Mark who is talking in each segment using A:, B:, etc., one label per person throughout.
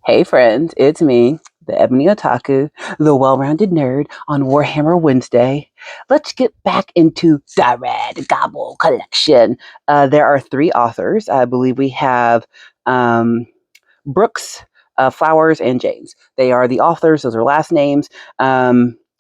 A: Hey friends, it's me, the Ebony Otaku, the well-rounded nerd on Warhammer Wednesday. Let's get back into the Red GABBO collection. There are three authors. I believe we have um, Brooks, Flowers, and James. They are the authors, those are last names.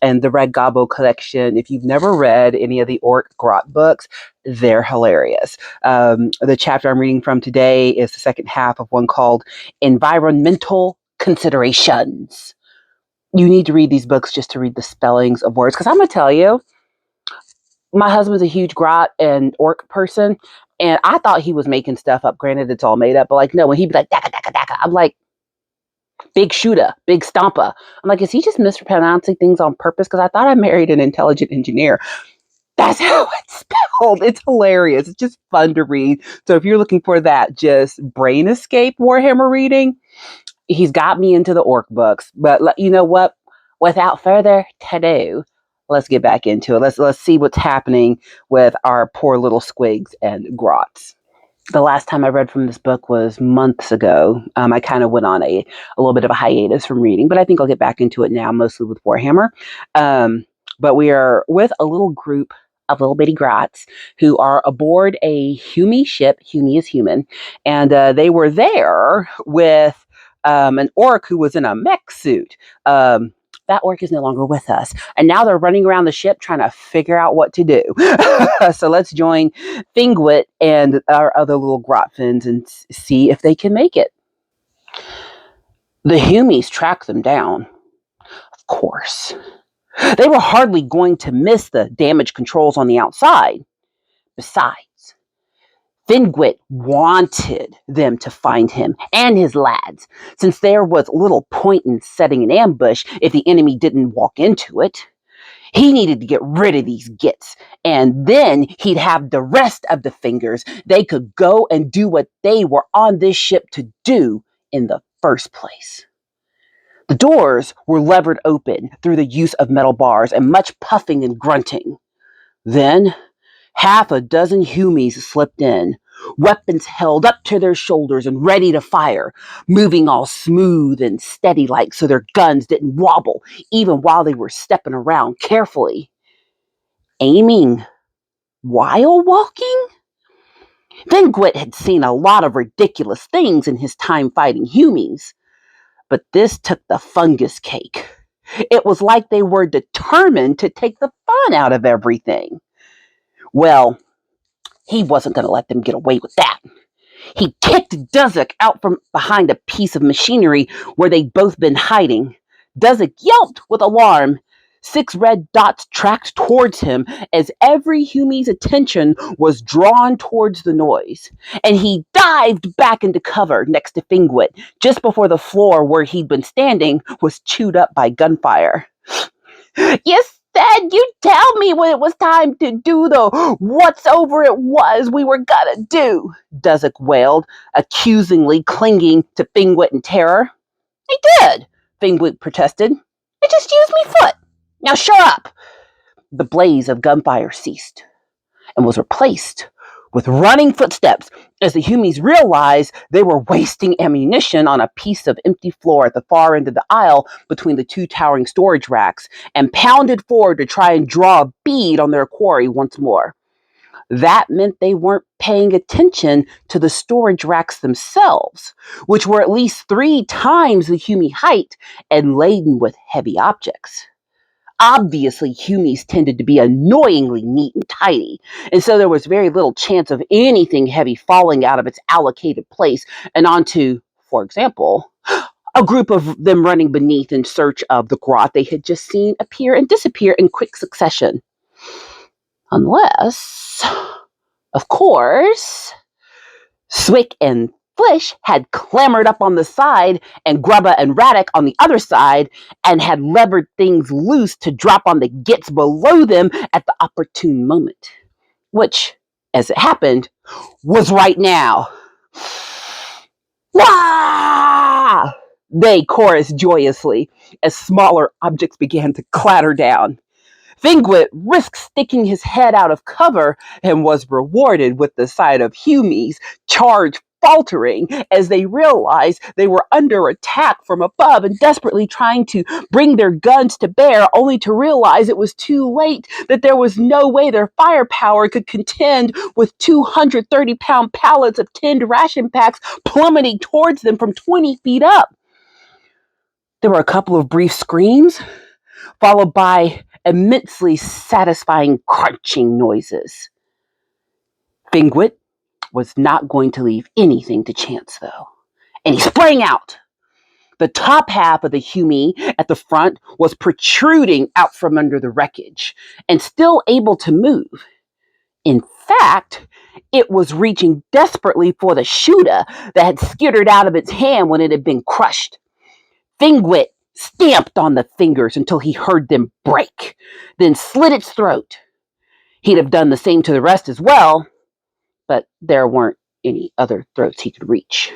A: And the Red Gobbo collection, if you've never read any of the Orc Grot books, they're hilarious. The chapter I'm reading from today is the second half of one called Environmental Considerations. You need to read these books just to read the spellings of words. Because I'm going to tell you, my husband's a huge Grot and Orc person. And I thought he was making stuff up. Granted, it's all made up. But like, no, when he'd be like, daka, daka, daka, I'm like, big shooter, big stomper. I'm like, is he just mispronouncing things on purpose? Because I thought I married an intelligent engineer. That's how it's spelled. It's hilarious. It's just fun to read. So if you're looking for that just brain escape Warhammer reading, he's got me into the Orc books. But you know what? Without further ado, let's get back into it. Let's see what's happening with our poor little squigs and grots. The last time I read from this book was months ago. I kind of went on a little bit of a hiatus from reading, but I think I'll get back into it now, mostly with Warhammer. But we are with a little group of little bitty grots who are aboard a Humi ship. Humi is human. And they were there with an orc who was in a mech suit. That orc is no longer with us. And now they're running around the ship trying to figure out what to do. So let's join Thingwit and our other little grotfins and see if they can make it. The Humies track them down. Of course. They were hardly going to miss the damage controls on the outside. Besides, Thingwit wanted them to find him and his lads, since there was little point in setting an ambush if the enemy didn't walk into it. He needed to get rid of these gits, and then he'd have the rest of the fingers. They could go and do what they were on this ship to do in the first place. The doors were levered open through the use of metal bars and much puffing and grunting. Then, half a dozen Humies slipped in, weapons held up to their shoulders and ready to fire, moving all smooth and steady like so their guns didn't wobble even while they were stepping around carefully. Aiming while walking? Thingwit had seen a lot of ridiculous things in his time fighting Humies, but this took the fungus cake. It was like they were determined to take the fun out of everything. Well, he wasn't going to let them get away with that. He kicked Duzuk out from behind a piece of machinery where they'd both been hiding. Duzuk yelped with alarm. 6 red dots tracked towards him as every Humie's attention was drawn towards the noise. And he dived back into cover next to Thingwit just before the floor where he'd been standing was chewed up by gunfire. You said you'd tell me when it was time to do the whatsoever it was we were gonna do, Duzuk wailed, accusingly clinging to Thingwit in terror. I did, Thingwit protested. I just used me foot. Now shut up! The blaze of gunfire ceased and was replaced with running footsteps as the Humies realized they were wasting ammunition on a piece of empty floor at the far end of the aisle between the 2 towering storage racks and pounded forward to try and draw a bead on their quarry once more. That meant they weren't paying attention to the storage racks themselves, which were at least 3 times the Humie height and laden with heavy objects. Obviously, Humies tended to be annoyingly neat and tidy, and so there was very little chance of anything heavy falling out of its allocated place and onto, for example, a group of them running beneath in search of the grot they had just seen appear and disappear in quick succession. Unless, of course, Swick and Flish had clambered up on the side and Grubba and Radek on the other side and had levered things loose to drop on the gits below them at the opportune moment. Which, as it happened, was right now. Wah! They chorused joyously as smaller objects began to clatter down. Thingwit risked sticking his head out of cover and was rewarded with the sight of Humies charge faltering as they realized they were under attack from above and desperately trying to bring their guns to bear, only to realize it was too late, that there was no way their firepower could contend with 230-pound pallets of tinned ration packs plummeting towards them from 20 feet up. There were a couple of brief screams, followed by immensely satisfying crunching noises. Fingwit was not going to leave anything to chance, though, and he sprang out. The top half of the Humi at the front was protruding out from under the wreckage and still able to move. In fact, it was reaching desperately for the shooter that had skittered out of its hand when it had been crushed. Fingwit stamped on the fingers until he heard them break, then slit its throat. He'd have done the same to the rest as well, but there weren't any other throats he could reach.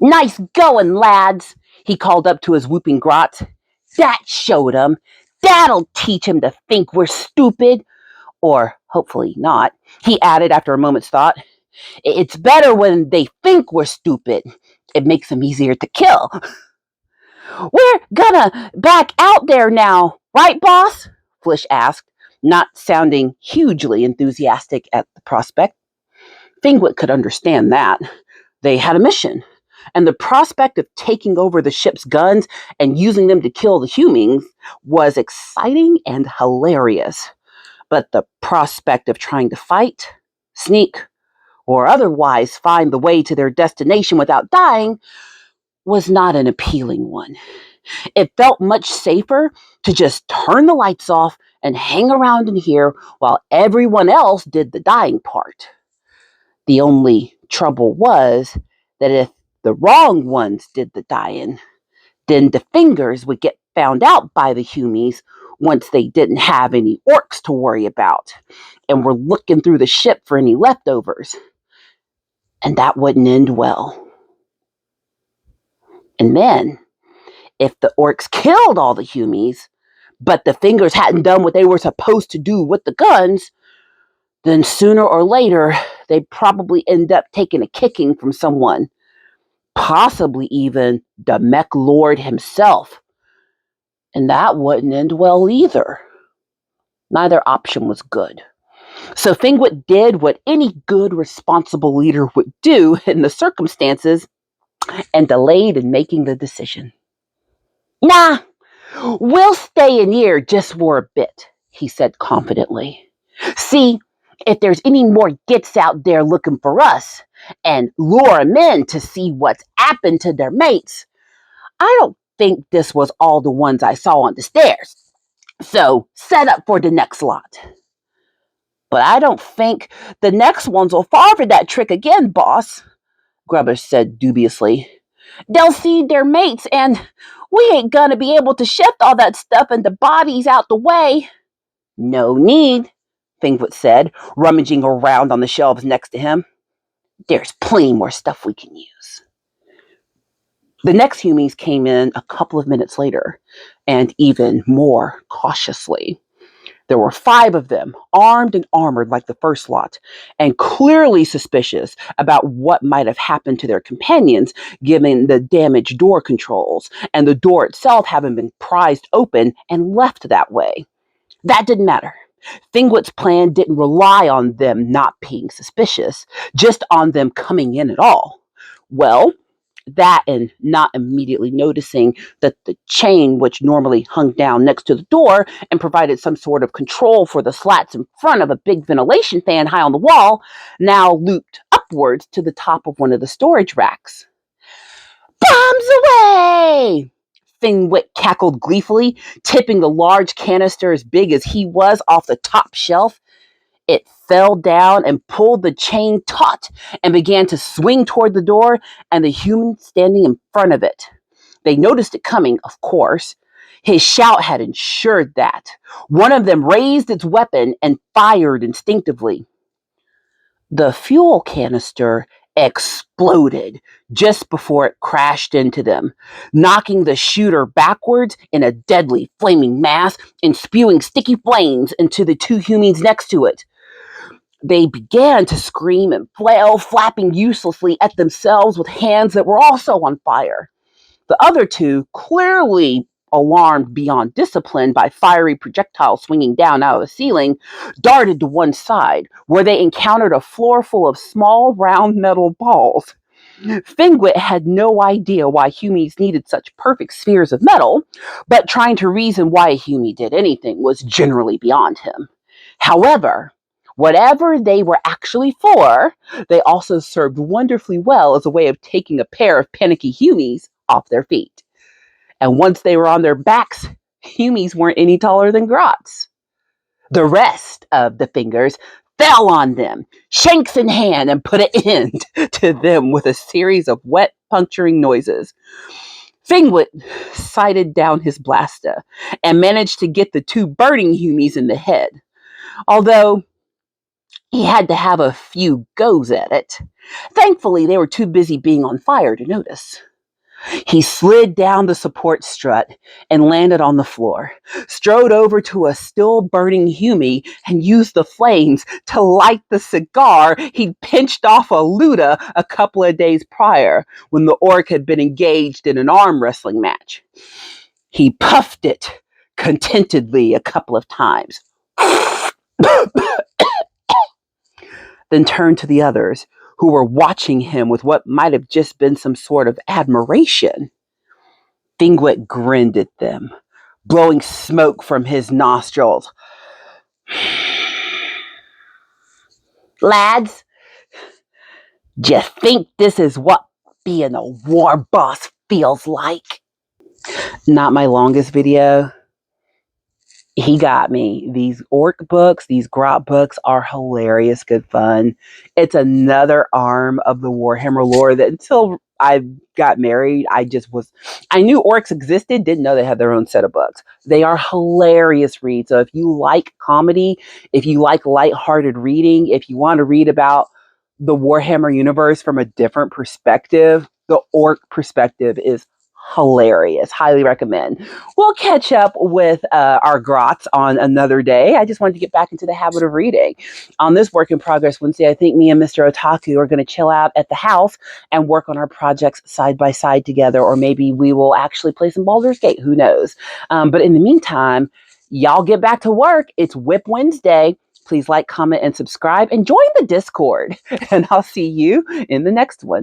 A: "Nice going, lads," he called up to his whooping grots. "That showed 'em. That'll teach 'em to think we're stupid. Or hopefully not," he added after a moment's thought. "It's better when they think we're stupid. It makes them easier to kill." "We're gonna back out there now, right, boss?" Flish asked, not sounding hugely enthusiastic at the prospect. Fingwit could understand that. They had a mission, and the prospect of taking over the ship's guns and using them to kill the humans was exciting and hilarious. But the prospect of trying to fight, sneak, or otherwise find the way to their destination without dying was not an appealing one. It felt much safer to just turn the lights off and hang around in here while everyone else did the dying part. The only trouble was that if the wrong ones did the dying, then the fingers would get found out by the Humies once they didn't have any orcs to worry about and were looking through the ship for any leftovers. And that wouldn't end well. And then, if the orcs killed all the Humies, but the fingers hadn't done what they were supposed to do with the guns, then sooner or later, they'd probably end up taking a kicking from someone, possibly even the Mech Lord himself. And that wouldn't end well either. Neither option was good. So Fingwit did what any good, responsible leader would do in the circumstances and delayed in making the decision. "Nah, we'll stay in here just for a bit," he said confidently. "See if there's any more gits out there looking for us and lure 'em in to see what's happened to their mates. I don't think this was all the ones I saw on the stairs. So set up for the next lot." "But I don't think the next ones will fall for that trick again, boss," Grubber said dubiously. "They'll see their mates, and we ain't gonna be able to shift all that stuff and the bodies out the way." "No need," Fingwit said, rummaging around on the shelves next to him. "There's plenty more stuff we can use." The next Humies came in a couple of minutes later, and even more cautiously. There were 5 of them, armed and armored like the first lot, and clearly suspicious about what might have happened to their companions, given the damaged door controls, and the door itself having been prized open and left that way. That didn't matter. Fingwit's plan didn't rely on them not being suspicious, just on them coming in at all. Well, that and not immediately noticing that the chain, which normally hung down next to the door and provided some sort of control for the slats in front of a big ventilation fan high on the wall, now looped upwards to the top of one of the storage racks. "Bombs away!" Fingwit cackled gleefully, tipping the large canister as big as he was off the top shelf. It fell down and pulled the chain taut and began to swing toward the door and the human standing in front of it. They noticed it coming, of course. His shout had ensured that. One of them raised its weapon and fired instinctively. The fuel canister exploded just before it crashed into them, knocking the shooter backwards in a deadly flaming mass and spewing sticky flames into the 2 humans next to it. They began to scream and flail, flapping uselessly at themselves with hands that were also on fire. The other two, clearly alarmed beyond discipline by fiery projectiles swinging down out of the ceiling, darted to one side, where they encountered a floor full of small, round metal balls. Fingwit had no idea why Humies needed such perfect spheres of metal, but trying to reason why a Humie did anything was generally beyond him. However, whatever they were actually for, they also served wonderfully well as a way of taking a pair of panicky Humies off their feet. And once they were on their backs, Humies weren't any taller than grots. The rest of the fingers fell on them, shanks in hand, and put an end to them with a series of wet, puncturing noises. Fingwit sighted down his blaster and managed to get the two burning Humies in the head, although he had to have a few goes at it. Thankfully, they were too busy being on fire to notice. He slid down the support strut and landed on the floor, strode over to a still burning Humie and used the flames to light the cigar he'd pinched off a Luda a couple of days prior when the orc had been engaged in an arm wrestling match. He puffed it contentedly a couple of times, then turned to the others, who were watching him with what might have just been some sort of admiration. Fingwit grinned at them, blowing smoke from his nostrils. Lads, do you think this is what being a war boss feels like? Not my longest video. He got me. These orc books, these grot books are hilarious, good fun. It's another arm of the Warhammer lore that until I got married, I knew orcs existed, didn't know they had their own set of books. They are hilarious reads. So if you like comedy, if you like lighthearted reading, if you want to read about the Warhammer universe from a different perspective, the orc perspective is hilarious. Highly recommend. We'll catch up with our grots on another day. I just wanted to get back into the habit of reading. On this Work in Progress Wednesday, I think me and Mr. Otaku are going to chill out at the house and work on our projects side by side together, or maybe we will actually play some Baldur's Gate. Who knows? But in the meantime, y'all get back to work. It's Whip Wednesday. Please like, comment, and subscribe, and join the Discord. And I'll see you in the next one.